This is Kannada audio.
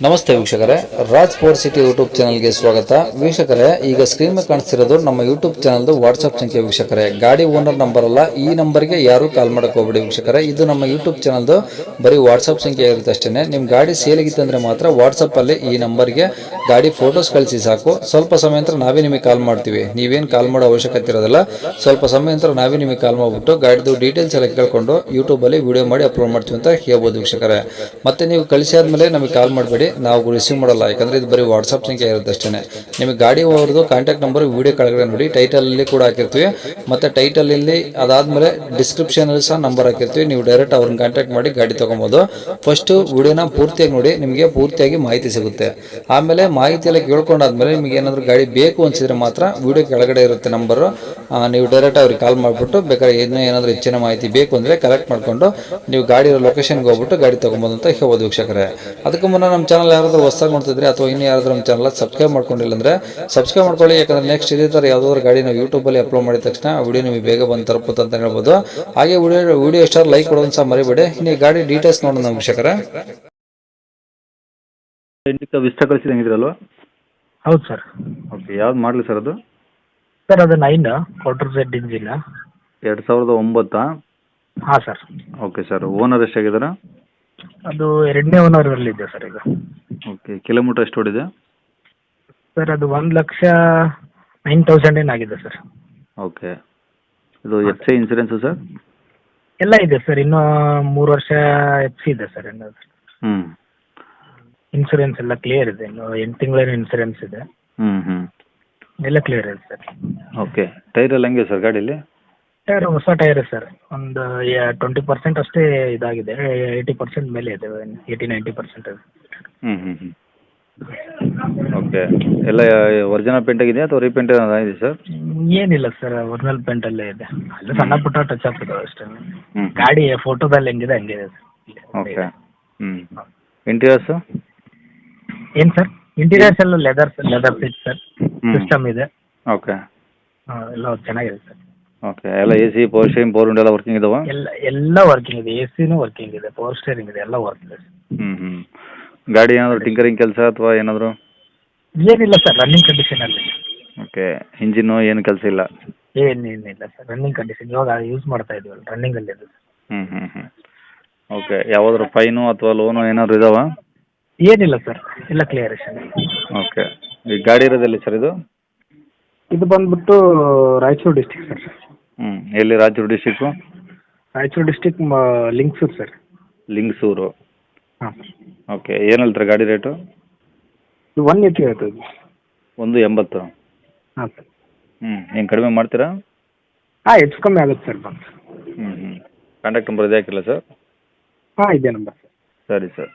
ನಮಸ್ತೆ ವೀಕ್ಷಕರೇ, ರಾಜ್ ಸ್ಪೋರ್ಟ್ಸ್ ಸಿಟಿ ಯೂಟ್ಯೂಬ್ ಚಾನಲ್ಗೆ ಸ್ವಾಗತ. ವೀಕ್ಷಕರೇ, ಈಗ ಸ್ಕ್ರೀನ್ ಮೇಲೆ ಕಾಣಿಸ್ತಿರೋದು ನಮ್ಮ ಯೂಟ್ಯೂಬ್ ಚಾನಲ್ದು ವಾಟ್ಸ್ಆಪ್ ಸಂಖ್ಯೆ. ವೀಕ್ಷಕರೇ, ಗಾಡಿ ಓನರ್ ನಂಬರ್ ಅಲ್ಲ, ಈ ನಂಬರ್ಗೆ ಯಾರು ಕಾಲ್ ಮಾಡಕ್ಕೆ ಹೋಗ್ಬೇಡಿ ವೀಕ್ಷಕರೇ. ಇದು ನಮ್ಮ ಯೂಟ್ಯೂಬ್ ಚಾನಲ್ದು ಬರೀ ವಾಟ್ಸ್ಆಪ್ ಸಂಖ್ಯೆ ಇರುತ್ತೆ ಅಷ್ಟೇ. ನಿಮ್ಮ ಗಾಡಿ ಸೇಲಿಗಿತ್ತಂದ್ರೆ ಮಾತ್ರ ವಾಟ್ಸಪ್ಪಲ್ಲಿ ಈ ನಂಬರ್ಗೆ ಗಾಡಿ ಫೋಟೋಸ್ ಕಳಿಸಿ ಸಾಕು. ಸ್ವಲ್ಪ ಸಮಯ ನಂತರ ನಾವೇ ನಿಮಗೆ ಕಾಲ್ ಮಾಡ್ತೀವಿ. ನೀವೇನು ಕಾಲ್ ಮಾಡೋ ಅವಶ್ಯಕತೆ ಇರೋದಿಲ್ಲ. ಸ್ವಲ್ಪ ಸಮಯ ನಂತರ ನಾವೇ ನಿಮಗೆ ಕಾಲ್ ಮಾಡಿಬಿಟ್ಟು ಗಾಡಿದು ಡೀಟೇಲ್ಸ್ ಎಲ್ಲ ಕೇಳ್ಕೊಂಡು ಯೂಟ್ಯೂಬಲ್ಲಿ ವಿಡಿಯೋ ಮಾಡಿ ಅಪ್ಲೋಡ್ ಮಾಡ್ತೀವಿ ಅಂತ ಹೇಳ್ಬೋದು ವೀಕ್ಷಕರೇ. ಮತ್ತೆ ನೀವು ಕಳಿಸಿ ಆದಮೇಲೆ ನಮಗೆ ಕಾಲ್ ಮಾಡಬೇಡಿ, ನಾವು ರಿಸೀವ್ ಮಾಡಲ್ಲ. ಯಾಕಂದ್ರೆ ಇದು ಬರೀ ವಾಟ್ಸ್ಆಪ್ ಸಂಖ್ಯೆ ಇರುತ್ತೆ ಅಷ್ಟೇ. ನಿಮಗೆ ಗಾಡಿ ಅವ್ರದ್ದು ಕಾಂಟ್ಯಾಕ್ಟ್ ನಂಬರ್ ವಿಡಿಯೋ ಕೆಳಗಡೆ ನೋಡಿ, ಟೈಟಲ್ ಅಲ್ಲಿ ಕೂಡ ಹಾಕಿರ್ತೀವಿ. ಮತ್ತೆ ಟೈಟಲ್ ಇಲ್ಲಿ ಅದಾದ್ಮೇಲೆ ಡಿಸ್ಕ್ರಿಪ್ಷನ್ ಅಲ್ಲಿ ಸಹ ನಂಬರ್ ಹಾಕಿರ್ತೀವಿ. ನೀವು ಡೈರೆಕ್ಟ್ ಅವ್ರನ್ನ ಕಾಂಟ್ಯಾಕ್ಟ್ ಮಾಡಿ ಗಾಡಿ ತಗೊಬೋದು. ಫಸ್ಟ್ ವಿಡಿಯೋನ ಪೂರ್ತಿಯಾಗಿ ನೋಡಿ, ನಿಮಗೆ ಪೂರ್ತಿಯಾಗಿ ಮಾಹಿತಿ ಸಿಗುತ್ತೆ. ಆಮೇಲೆ ಮಾಹಿತಿ ಎಲ್ಲ ಕೇಳ್ಕೊಂಡಾದ್ಮೇಲೆ ನಿಮಗೆ ಏನಾದರೂ ಗಾಡಿ ಬೇಕು ಅನ್ಸಿದ್ರೆ ಮಾತ್ರ ವಿಡಿಯೋ ಕೆಳಗಡೆ ಇರುತ್ತೆ ನಂಬರ್, ನೀವು ಡೈರೆಕ್ಟ್ ಅವ್ರಿಗೆ ಕಾಲ್ ಮಾಡಿಬಿಟ್ಟು ಬೇಕಾದ್ರೆ ಏನಾದರೂ ಹೆಚ್ಚಿನ ಮಾಹಿತಿ ಬೇಕು ಅಂದ್ರೆ ಕಲೆಕ್ಟ್ ಮಾಡ್ಕೊಂಡು ನೀವು ಗಾಡಿ ಲೊಕೇಶನ್ಗೆ ಹೋಗ್ಬಿಟ್ಟು ಗಾಡಿ ತಗೊಬೋದು ಅಂತ ಹೇಳ್ಬೋದು ವೀಕ್ಷಕರೇ. ಅದಕ್ಕೂ ಮುನ್ನ ನಮ್ಮ ಚಾನಲ್ ಯಾರಾದರೂ ಹೊಸದಾಗಿ ನೋಡ್ತಿದ್ರೆ ಅಥವಾ ಇನ್ನು ಯಾರಾದರೂ ನಮ್ಮ ಚಾನಲ್ ಸಬ್ಸ್ಕ್ರೈಬ್ ಮಾಡ್ಕೊಂಡಿಲ್ಲ ಅಂದ್ರೆ ಸಬ್ಸ್ಕ್ರೈಬ್ ಮಾಡ್ಕೊಳ್ಳಿ. ಯಾಕಂದ್ರೆ ನೆಕ್ಸ್ಟ್ ಇದೇ ಥರ ಯಾವುದಾದ್ರು ಗಾಡಿ ನಾವು ಯೂಟ್ಯೂಬಲ್ಲಿ ಅಪ್ಲೋಡ್ ಮಾಡಿದ ತಕ್ಷಣ ವಿಡಿಯೋ ನಿಮಗೆ ಬೇಗ ಬಂದು ತಲುಪುತ್ತೆ ಅಂತ ಹೇಳ್ಬೋದು. ಹಾಗೆ ವಿಡಿಯೋ ಎಷ್ಟಾದ್ರು ಲೈಕ್ ಕೊಡೋದು ಸಹ ಮರಿಬೇಡಿ. ಇನ್ನು ಗಾಡಿ ಡೀಟೇಲ್ಸ್ ನೋಡೋಣ ವೀಕ್ಷಕರೇ. ಇಂಡಿಕಾ ವಿಸ್ಟಾ ಕಳಿಸಿದಂಗಿದ್ರಲ್ವ? ಹೌದು ಸರ್. ಓಕೆ, ಯಾವ್ದು ಮಾಡಲಿ ಸರ್ ಅದು? ಸರ್ ಅದು 9 ಕ್ವಾರ್ಟರ್ Z ಇಂಜಿನ್. 2009? ಹಾಂ ಸರ್. Okay sir. ಓನರ್ ಎಷ್ಟಾಗಿದ್ದಾರೆ? ಅದು 2ನೇ ಓನರಲ್ಲಿದೆ ಸರ್ ಈಗ. ಓಕೆ, ಕಿಲೋಮೀಟರ್ ಎಷ್ಟು ಓಡಿದೆ? ಸರ್ ಅದು 1,09,000 ಏನಾಗಿದೆ ಸರ್. ಓಕೆ, ಇದು ಎಫ್ ಸಿ ಇನ್ಸೂರೆನ್ಸು ಸರ್? ಎಲ್ಲ ಇದೆ ಸರ್, ಇನ್ನೂ 3 ವರ್ಷ FC ಇದೆ ಸರ್. ಹ್ಞೂ. ಇನ್ಸೂರೆನ್ಸ್ ಎಲ್ಲ ಕ್ಲಿಯರ್ ಇದೆ, ಇನ್ನು 8 ತಿಂಗಳ ಇನ್ಸೂರೆನ್ಸ್ ಇದೆ. ಹ್ಞೂ. ಎಲ್ಲ ಕ್ಲಿಯರ್ ಇದೆ ಸರ್. ಓಕೆ, ಟೈರ್ ಎಲ್ಲ ಹೆಂಗೆ ಸರ್ ಗಾಡೀಲಿ? ಟೈರ್ ಹೊಸ ಟೈರ್ ಸರ್. ಒಂದು 20% ಅಷ್ಟೇ ಇದಾಗಿದೆ, 80% ಮೇಲೆ ಇದೆ, 80-90% ಇದೆ. ಹ್ಞೂ. ಓಕೆ, ಎಲ್ಲ ಒರಿಜಿನಲ್ ಪೇಂಟ್ ಆಗಿದೆಯಾ ಅಥವಾ ರೀಪೇಂಟ್ ಏನಾದ್ರು ಆಗಿದೆ ಸರ್? ಏನಿಲ್ಲ ಸರ್, ಒರಿಜಿನಲ್ ಪೇಂಟಲ್ಲೇ ಇದೆ. ಅಲ್ಲ ಸಣ್ಣ ಪುಟ್ಟ ಟಚ್ ಅಪ್ ಇದಾವೆ ಅಷ್ಟೇ. ಹ್ಞೂ. ಗಾಡಿ ಫೋಟೋದಲ್ಲಿ ಹೆಂಗಿದೆ ಹಂಗಿದೆ ಸರ್. ಓಕೆ. ಇಂಟೀರಿಯರ್ಸು? ಏನು ಸರ್? ಇಂಟೀರಿಯರ್ಸ್ ಎಲ್ಲ ಲೆದರ್ ಸೀಟ್ ಸರ್. ಸಿಸ್ಟಮ್ ಇದೆ. ಓಕೆ. ಎಲ್ಲ ಚೆನ್ನಾಗಿದೆ ಸರ್. ಓಕೆ, ಎಲ್ಲ A C, power steering, power window ಎಲ್ಲ ವರ್ಕಿಂಗ್ ಇದಾವೆ? ಎಲ್ಲ ವರ್ಕಿಂಗ್ ಇದೆ. AC ವರ್ಕಿಂಗ್ ಇದೆ, ಪವರ್ ಸ್ಟೇರಿಂಗ್ ಇದೆ, ಎಲ್ಲ ವರ್ಕಿಂಗ್ ಇದೆ. ಹ್ಞೂ. ಗಾಡಿ ಏನಾದರೂ ಟಿಂಕರಿಂಗ್ ಕೆಲಸ ಅಥವಾ ಏನಾದರೂ? ಏನಿಲ್ಲ ಸರ್, ರನ್ನಿಂಗ್ ಕಂಡೀಷನಲ್ಲಿ. ಓಕೆ, ಇಂಜಿನ್ನು ಏನು ಕೆಲಸ ಇಲ್ಲ? ಏನಿಲ್ಲ ಸರ್, ರನ್ನಿಂಗ್ ಕಂಡೀಷನ್. ಇವಾಗ ಯೂಸ್ ಮಾಡ್ತಾ ಇದೀವಲ್ಲ, ರನ್ನಿಂಗಲ್ಲಿ ಇದೆ ಸರ್. ಹ್ಞೂ. ಓಕೆ, ಯಾವ್ದಾದ್ರು ಫೈನು ಅಥವಾ ಲೋನು ಏನಾದರೂ ಇದಾವಾ? ಏನಿಲ್ಲ ಸರ್, ಎಲ್ಲ ಕ್ಲಿಯರೇಷನ್. ಓಕೆ, ಈ ಗಾಡಿ ಇರೋದೆಲ್ಲಿ ಸರ್ ಇದು? ಇದು ಬಂದ್ಬಿಟ್ಟು ರಾಯಚೂರು ಡಿಸ್ಟಿಕ್ ಸರ್. ಎಲ್ಲಿ Raichur district? Raichur district Lingasur sir. Lingasur. ಹಾಂ ಸರ್. ಓಕೆ, ಏನು ಹೇಳ್ತಾರೆ ಗಾಡಿ ರೇಟು? ಇದು 180 ಹೇಳ್ತದೆ. 180? ಹಾಂ ಸರ್. ಏನು ಕಡಿಮೆ ಮಾಡ್ತೀರಾ? ಹಾಂ, ಹೆಚ್ಚು ಕಮ್ಮಿ ಆಗುತ್ತೆ ಸರ್ ಬಂದು. ಕಾಂಟ್ಯಾಕ್ಟ್ ನಂಬರ್ ಇದೆ ಹಾಕಿಲ್ಲ ಸರ್? ಹಾಂ, ಇದೆ ನಂಬರ್ ಸರ್. ಸರಿ ಸರ್.